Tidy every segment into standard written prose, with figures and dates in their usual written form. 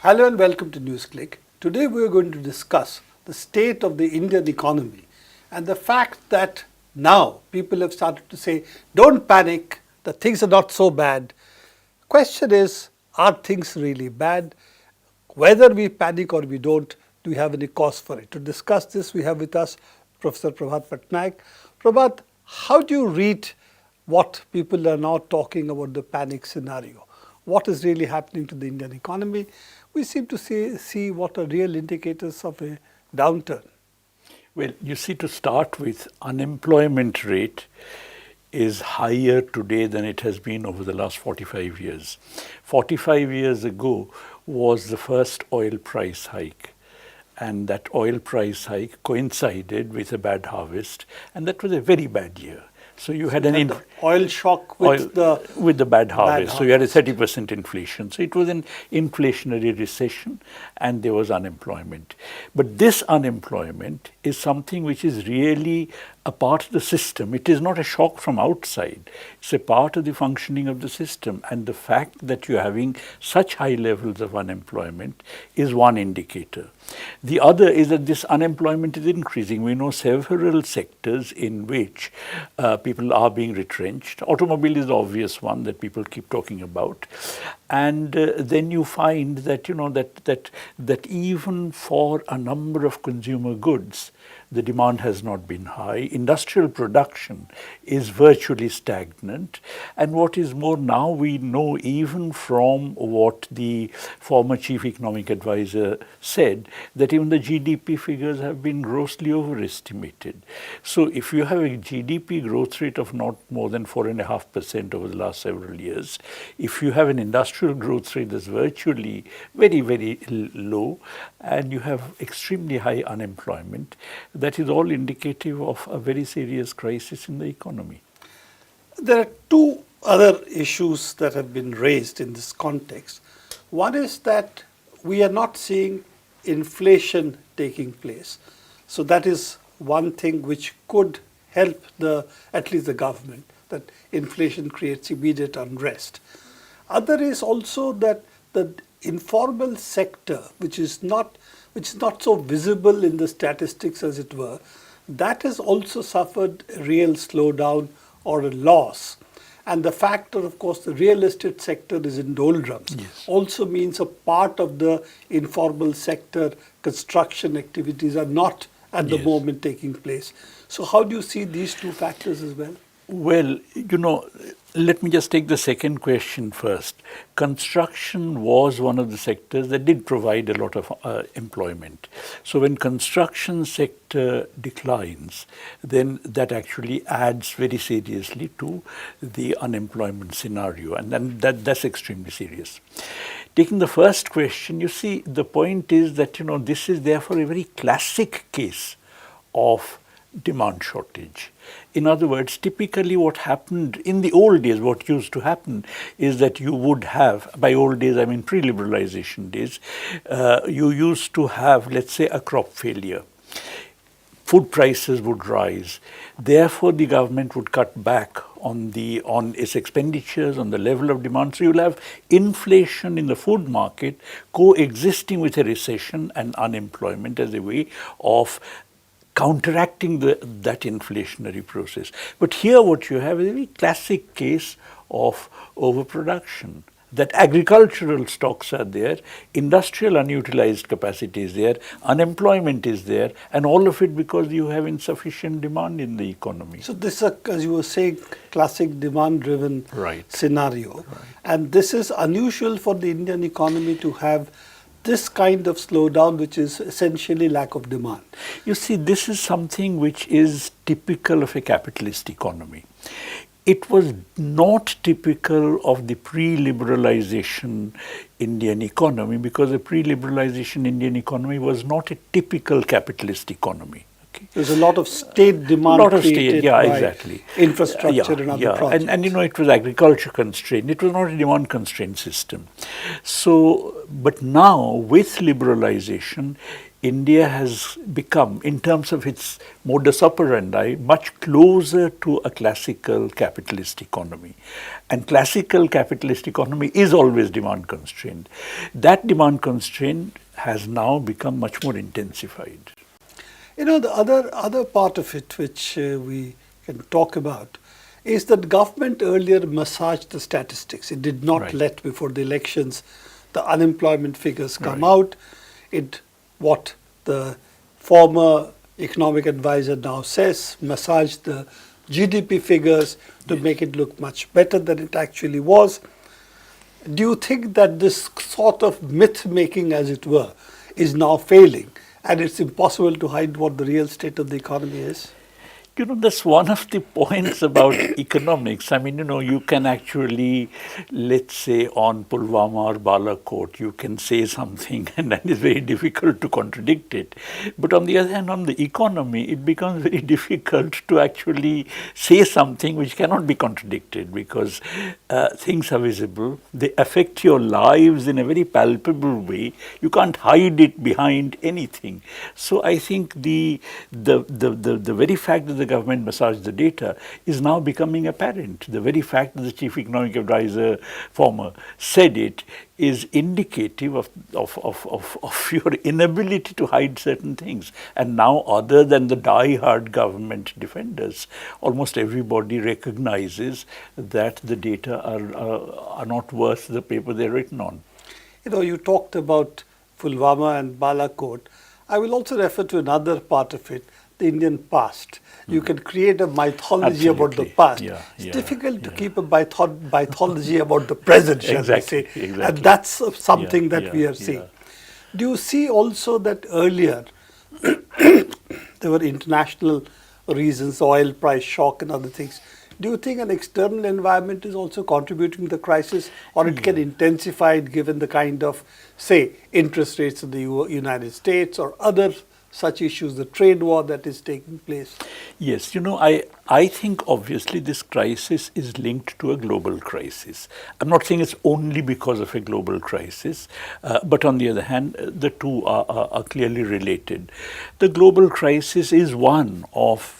Hello and welcome to NewsClick. Today we are going to discuss the state of the Indian economy and the fact that now people have started to say, don't panic, the things are not so bad. Question is, are things really bad? Whether we panic or we don't, do we have any cause for it? To discuss this, we have with us Professor Prabhat Patnaik. Prabhat, how do you read what people are now talking about the panic scenario? What is really happening to the Indian economy? We seem to see what are real indicators of a downturn. Well, you see, to start with, unemployment rate is higher today than it has been over the last 45 years. 45 years ago was the first oil price hike. And that oil price hike coincided with a bad harvest, and that was a very bad year. So you had an oil shock with the bad harvest. So you had a 30% inflation. So it was an inflationary recession, and there was unemployment. But this unemployment is something which is really a part of the system. It is not a shock from outside. It's a part of the functioning of the system. And the fact that you're having such high levels of unemployment is one indicator. The other is that this unemployment is increasing. We know several sectors in which people are being retrenched. Automobile is the obvious one that people keep talking about. And then you find that, that even for a number of consumer goods, the demand has not been high. Industrial production is virtually stagnant. And what is more, now we know, even from what the former chief economic advisor said, that even the GDP figures have been grossly overestimated. So if you have a GDP growth rate of not more than 4.5% over the last several years, if you have an industrial growth rate that's virtually very, very low, and you have extremely high unemployment, that is all indicative of a very serious crisis in the economy. There are two other issues that have been raised in this context. One is that we are not seeing inflation taking place. So that is one thing which could help at least the government, that inflation creates immediate unrest. Other is also that the informal sector, which is not so visible in the statistics as it were, that has also suffered a real slowdown or a loss. And the fact that, of course, the real estate sector is in doldrums also means a part of the informal sector construction activities are not at the moment taking place. So how do you see these two factors as well? Well, let me just take the second question first. Construction was one of the sectors that did provide a lot of employment. So when construction sector declines, then that actually adds very seriously to the unemployment scenario, and then that's extremely serious. Taking the first question, you see, the point is that, this is therefore a very classic case of demand shortage. In other words, typically what happened in the old days, what used to happen is that you would have, by old days I mean pre-liberalization days, you used to have, let's say, a crop failure. Food prices would rise. Therefore, the government would cut back on its expenditures, on the level of demand. So you'll have inflation in the food market coexisting with a recession and unemployment as a way of counteracting that inflationary process. But here what you have is a very classic case of overproduction. That agricultural stocks are there, industrial unutilized capacity is there, unemployment is there, and all of it because you have insufficient demand in the economy. So this is, as you were saying, classic demand-driven scenario. Right. And this is unusual for the Indian economy to have this kind of slowdown, which is essentially lack of demand. You see, this is something which is typical of a capitalist economy. It was not typical of the pre-liberalization Indian economy, because the pre-liberalization Indian economy was not a typical capitalist economy. There's a lot of state demand created by exactly. Infrastructure and other projects. And it was agriculture constrained. It was not a demand constrained system. So, but now with liberalization, India has become, in terms of its modus operandi, much closer to a classical capitalist economy. And classical capitalist economy is always demand constrained. That demand constraint has now become much more intensified. You know, the other part of it which we can talk about is that government earlier massaged the statistics. It did not Right. let, before the elections, the unemployment figures come Right. out. What the former economic advisor now says, massaged the GDP figures to make it look much better than it actually was. Do you think that this sort of myth making, as it were, is now failing, and it's impossible to hide what the real state of the economy is? You know, that's one of the points about economics. I mean, you know, you can actually, let's say, on Pulwama or Balakot, you can say something and then it's very difficult to contradict it. But on the other hand, on the economy, it becomes very difficult to actually say something which cannot be contradicted, because things are visible. They affect your lives in a very palpable way. You can't hide it behind anything. So I think the very fact that the government massaged the data is now becoming apparent. The very fact that the chief economic advisor, former, said it is indicative of your inability to hide certain things. And now, other than the die-hard government defenders, almost everybody recognizes that the data are not worth the paper they're written on. You know, you talked about Pulwama and Balakot. I will also refer to another part of it, the Indian past. You can create a mythology about the Absolutely. past. Yeah, It's yeah, difficult to yeah. keep a mythology about the present, shall Exactly, we say. exactly. And that's something Yeah, that yeah, we are yeah. seeing. Do you see also that earlier there were international reasons, oil price shock and other things? Do you think an external environment is also contributing to the crisis, or it can intensify it given the kind of, say, interest rates in the United States or other such issues, the trade war that is taking place? Yes, you know, I think obviously this crisis is linked to a global crisis. I'm not saying it's only because of a global crisis, but on the other hand, the two are clearly related. The global crisis is one of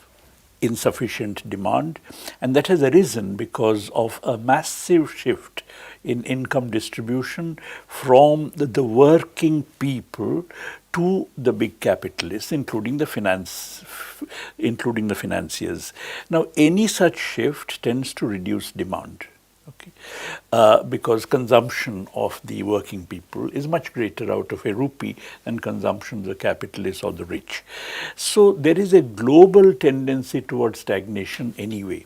insufficient demand, and that has arisen because of a massive shift in income distribution from the working people to the big capitalists, including the financiers. Now, any such shift tends to reduce demand. Okay. Because consumption of the working people is much greater out of a rupee than consumption of the capitalists or the rich. So there is a global tendency towards stagnation anyway.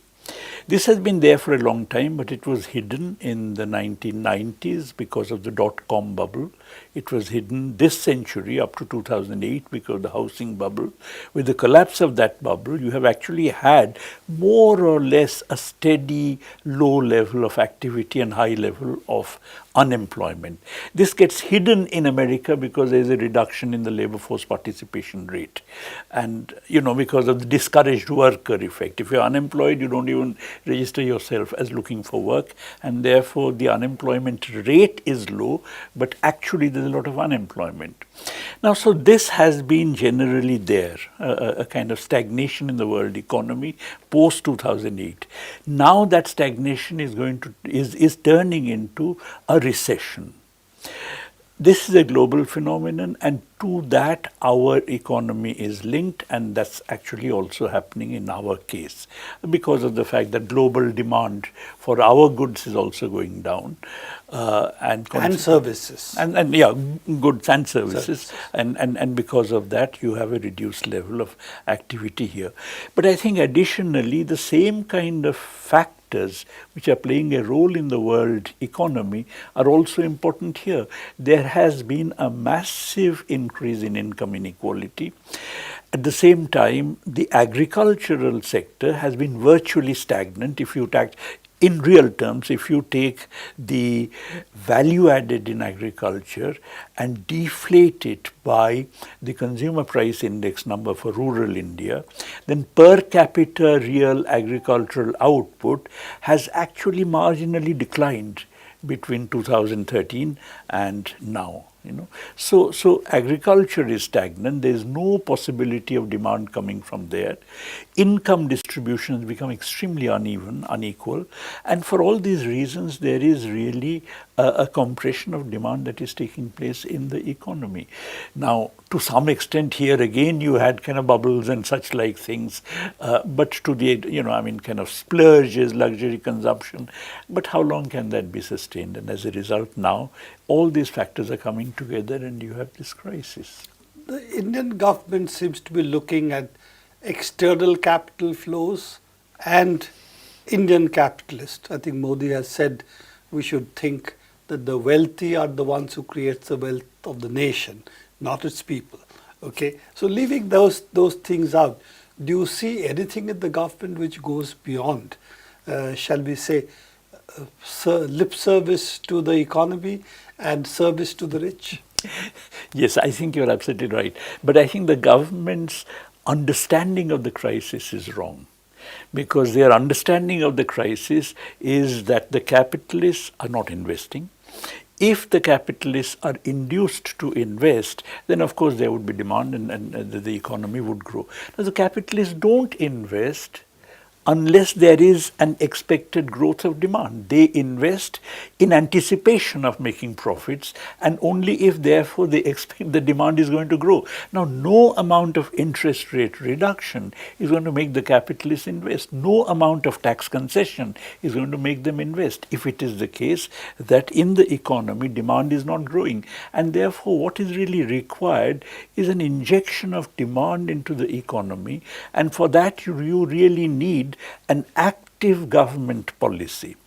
This has been there for a long time, but it was hidden in the 1990s because of the dot-com bubble. It was hidden this century up to 2008 because of the housing bubble. With the collapse of that bubble, you have actually had more or less a steady low level of activity and high level of unemployment. This gets hidden in America because there is a reduction in the labor force participation rate. And, you know, because of the discouraged worker effect. If you're unemployed, you don't even register yourself as looking for work, and therefore the unemployment rate is low, but actually there's a lot of unemployment. Now, so this has been generally there, a kind of stagnation in the world economy post 2008. Now that stagnation is turning into a recession. This is a global phenomenon, and to that our economy is linked, and that's actually also happening in our case because of the fact that global demand for our goods is also going down. And services. And yeah, goods and services. And because of that, you have a reduced level of activity here. But I think additionally, the same kind of factors which are playing a role in the world economy are also important here. There has been a massive increase in income inequality. At the same time, the agricultural sector has been virtually stagnant. In real terms, if you take the value added in agriculture and deflate it by the consumer price index number for rural India, then per capita real agricultural output has actually marginally declined between 2013 and now. You know, so agriculture is stagnant. There is no possibility of demand coming from there. Income distribution has become extremely uneven, unequal, and for all these reasons, there is really a compression of demand that is taking place in the economy. Now, to some extent, here again, you had kind of bubbles and such like things, but to the kind of splurges, luxury consumption. But how long can that be sustained? And as a result, now all these factors are coming together and you have this crisis. The Indian government seems to be looking at external capital flows and Indian capitalists. I think Modi has said we should think that the wealthy are the ones who create the wealth of the nation, not its people. Okay, so leaving those things out, do you see anything in the government which goes beyond, shall we say, lip service to the economy and service to the rich? Yes, I think you're absolutely right. But I think the government's understanding of the crisis is wrong, because their understanding of the crisis is that the capitalists are not investing. If the capitalists are induced to invest, then of course there would be demand and the economy would grow. Now, the capitalists don't invest unless there is an expected growth of demand. They invest in anticipation of making profits, and only if therefore they expect the demand is going to grow. Now, no amount of interest rate reduction is going to make the capitalists invest. No amount of tax concession is going to make them invest, if it is the case that in the economy demand is not growing. And therefore what is really required is an injection of demand into the economy, and for that you really need an active government policy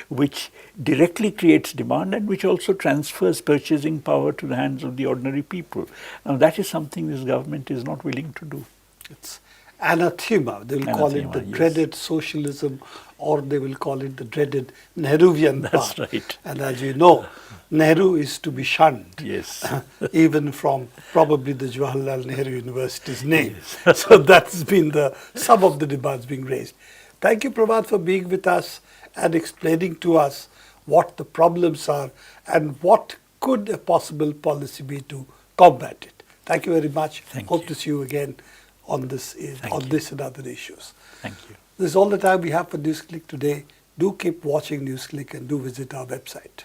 which directly creates demand and which also transfers purchasing power to the hands of the ordinary people. Now, that is something this government is not willing to do. It's anathema. They will call it the dreaded socialism, or they will call it the dreaded Nehruvian path. That's right. And as you know, Nehru is to be shunned. Yes. Even from probably the Jawaharlal Nehru University's name. Yes. So that's been some of the demands being raised. Thank you, Prabhat, for being with us and explaining to us what the problems are and what could a possible policy be to combat it. Thank you very much. Hope to see you again on this and other issues. Thank you. This is all the time we have for NewsClick today. Do keep watching NewsClick and do visit our website.